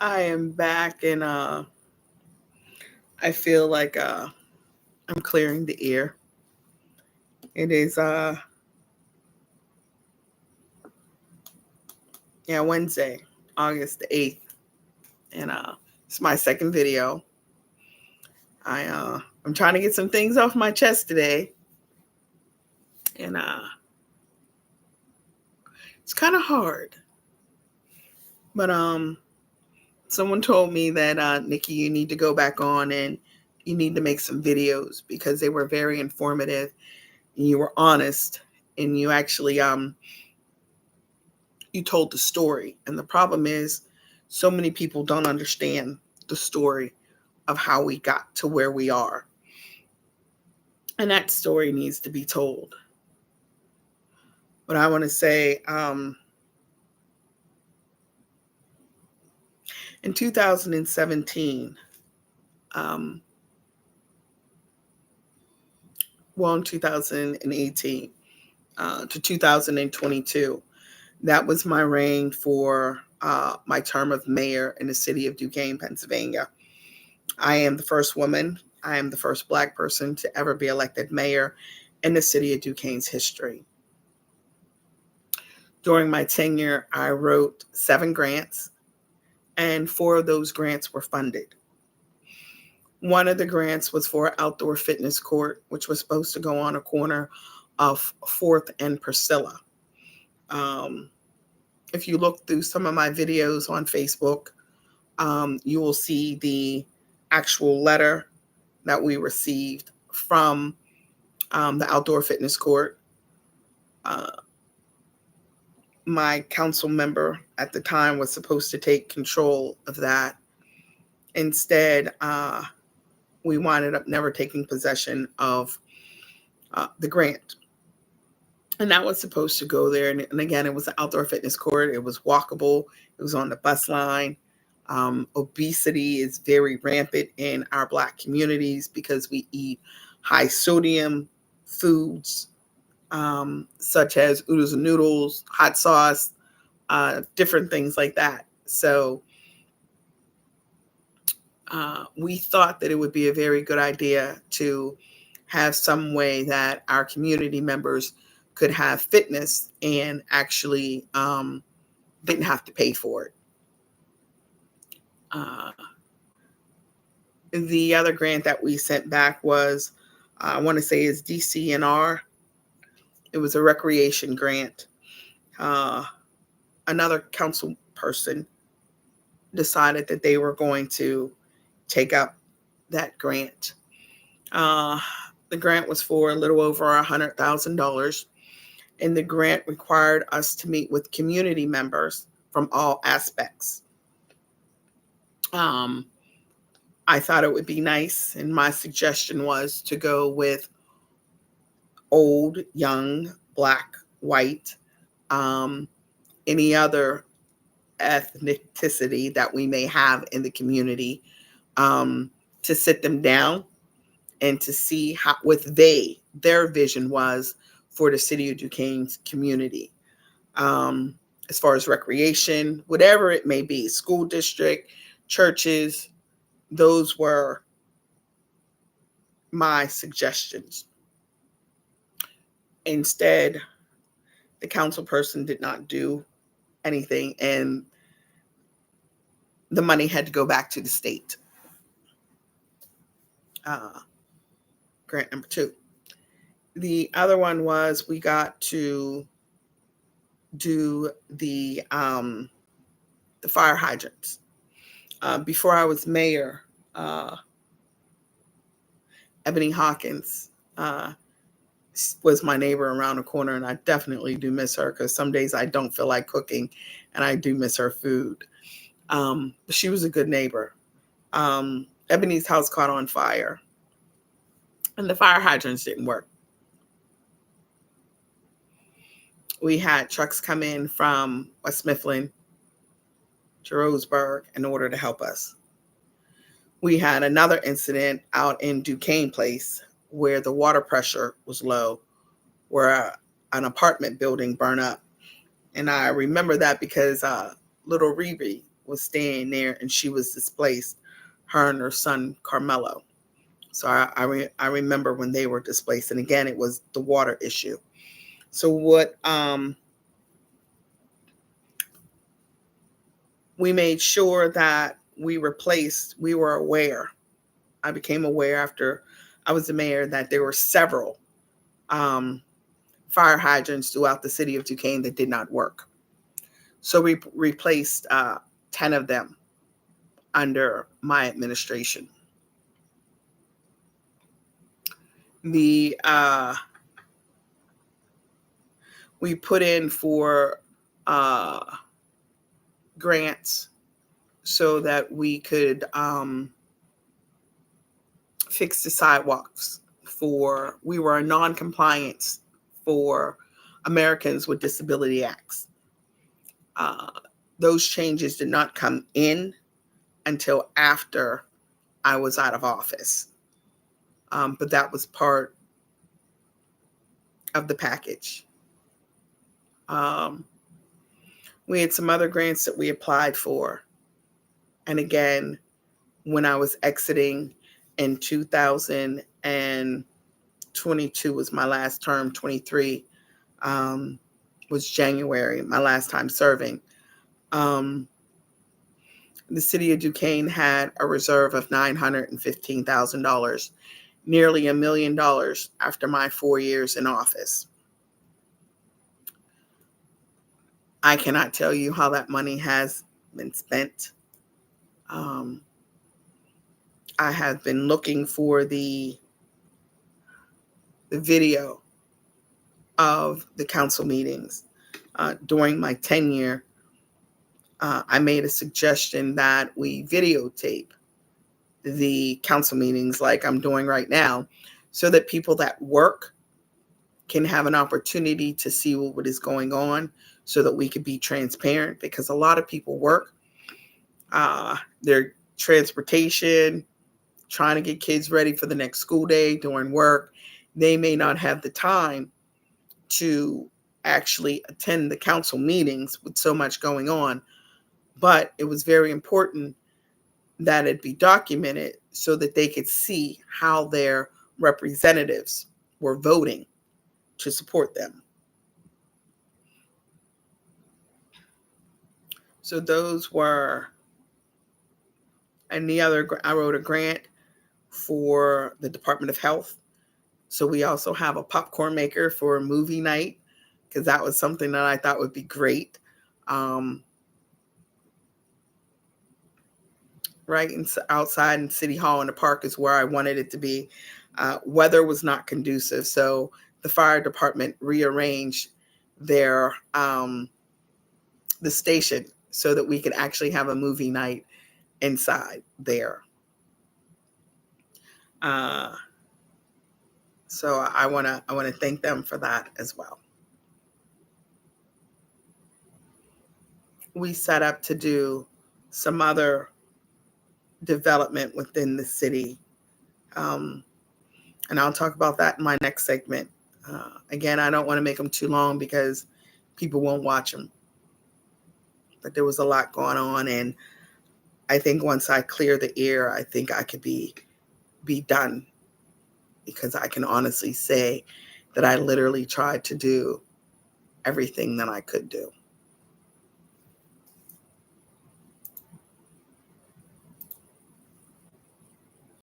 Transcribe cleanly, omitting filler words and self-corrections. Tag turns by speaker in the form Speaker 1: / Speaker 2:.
Speaker 1: I am back and I feel like I'm clearing the air. It is Wednesday, August the 8th, and it's my second video. I'm trying to get some things off my chest today, and it's kind of hard. But someone told me that Nikki, you need to go back on and you need to make some videos because they were very informative and you were honest and you actually you told the story. And the problem is so many people don't understand the story of how we got to where we are. And that story needs to be told. But I want to say in 2017, in 2018 to 2022, that was my reign for my term of mayor in the city of Duquesne, Pennsylvania. I am the first woman, I am the first Black person to ever be elected mayor in the city of Duquesne's history. During my tenure, I wrote 7 grants, and 4 of those grants were funded. One of the grants was for an outdoor fitness court, which was supposed to go on a corner of 4th and Priscilla. If you look through some of my videos on Facebook, you will see the actual letter that we received from the outdoor fitness court. My council member at the time was supposed to take control of that. Instead, we winded up never taking possession of the grant. And that was supposed to go there. And again, it was an outdoor fitness court. It was walkable. It was on the bus line. Obesity is very rampant in our Black communities because we eat high sodium foods, such as oodles and noodles, hot sauce, different things like that. So we thought that it would be a very good idea to have some way that our community members could have fitness and actually didn't have to pay for it. The other grant that we sent back was, I want to say is DCNR. It was a recreation grant. Another council person decided that they were going to take up that grant. The grant was for a little over $100,000, and the grant required us to meet with community members from all aspects. I thought it would be nice, and my suggestion was to go with old, young, Black, white, any other ethnicity that we may have in the community, to sit them down and to see what their vision was for the city of Duquesne's community. As far as recreation, whatever it may be, school district, churches, those were my suggestions. Instead, the council person did not do anything, and the money had to go back to the state. Grant number 2. The other one was we got to do the fire hydrants. Before I was mayor, Ebony Hawkins was my neighbor around the corner, and I definitely do miss her because some days I don't feel like cooking, and I do miss her food. But she was a good neighbor. Ebony's house caught on fire, and the fire hydrants didn't work. We had trucks come in from West Mifflin to Roseburg in order to help us. We had another incident out in Duquesne Place where the water pressure was low, where an apartment building burned up. And I remember that because little Riri was staying there, and she was displaced, her and her son Carmelo. So I remember when they were displaced, and again, it was the water issue. So what we made sure that we were aware. I became aware after I was the mayor that there were several fire hydrants throughout the city of Duquesne that did not work. So we replaced 10 of them under my administration. We put in for grants so that we could fix the sidewalks we were a non-compliance for Americans with Disability Acts. Those changes did not come in until after I was out of office. But that was part of the package. We had some other grants that we applied for. And again, when I was exiting in 2022 was my last term, 23 was January, my last time serving. The city of Duquesne had a reserve of $915,000, nearly $1 million after my 4 years in office. I cannot tell you how that money has been spent. I have been looking for the video of the council meetings. During my tenure, I made a suggestion that we videotape the council meetings like I'm doing right now, so that people that work can have an opportunity to see what is going on, so that we could be transparent, because a lot of people work. Their transportation, trying to get kids ready for the next school day, doing work, they may not have the time to actually attend the council meetings with so much going on. But it was very important that it be documented so that they could see how their representatives were voting to support them. So those were, and the other, I wrote a grant for the Department of Health. So we also have a popcorn maker for a movie night, because that was something that I thought would be great. Right outside in City Hall in the park is where I wanted it to be. Weather was not conducive, so the fire department rearranged the station so that we could actually have a movie night inside there. So I want to thank them for that as well. We set up to do some other development within the city. And I'll talk about that in my next segment. Again, I don't want to make them too long because people won't watch them. But there was a lot going on, and I think once I clear the air, I think I could be done, because I can honestly say that I literally tried to do everything that I could do.